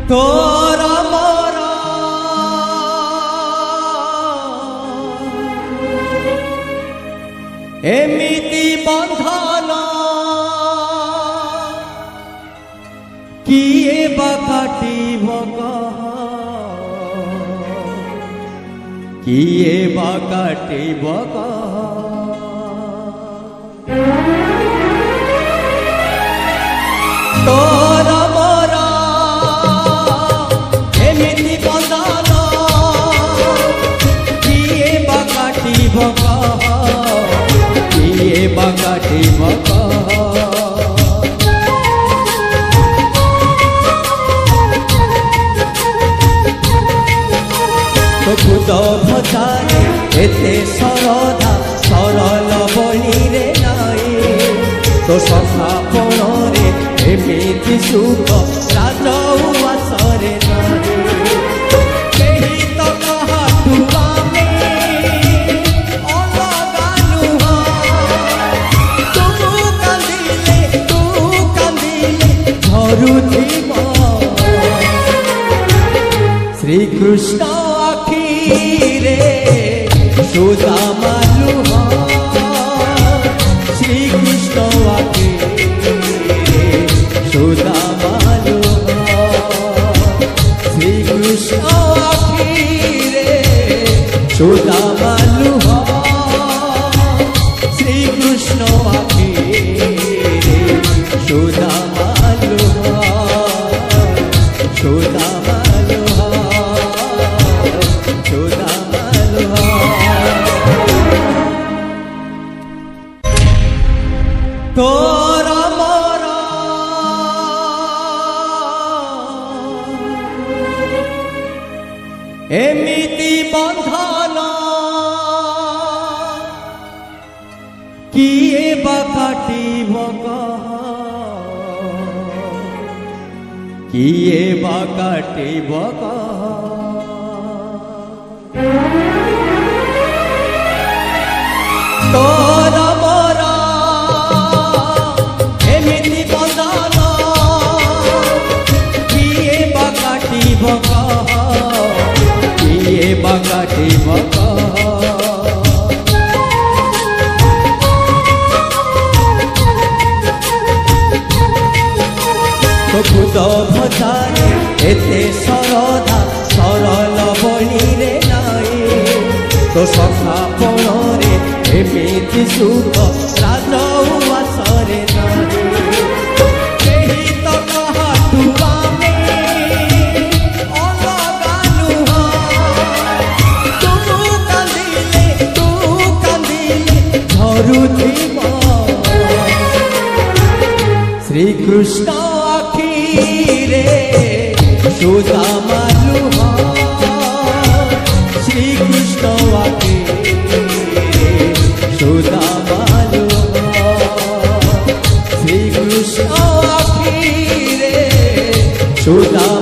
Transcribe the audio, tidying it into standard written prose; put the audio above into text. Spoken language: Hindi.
तोरा मोरा एमिति बंधन किए बा काटिब किए बा काटिब तोरा मोरा एमिति बंधन किए बा काटिब किए बा काटिब तो खुद भजाए एते सरधा सरल बनी रे नाई तो सखापण रे एमिति सुख राजउवासरे नाई केही तो काहाठु आमे अलगा नुहा तू कांदिले धरुथिब श्री कृष्ण रे सुदामा लुहा श्री कृष्ण आके सुदामा लुहा श्री कृष्ण आके रे सुदामा लुहा श्री कृष्ण आके रे सुदामा लुहा सुदामा तोरा मोरा एमिति बंधन किए बा काटिब किए बा काटिब तोरा मोरा एमिति बंधन किए बा काटिब किए बा काटिब तो खुद भजाए एते सरधा सरल बनी रे नाई तो सखापण रे एमिति सुख राजउवासरे नाई केही तो काहाठु आमे अलगा नुहा तू कांदिले धरुथिब श्री कृष्ण रे सुदामा लुहा श्री कृष्ण आके सुदामा लुहा श्री कृष्ण आके रे सुदामा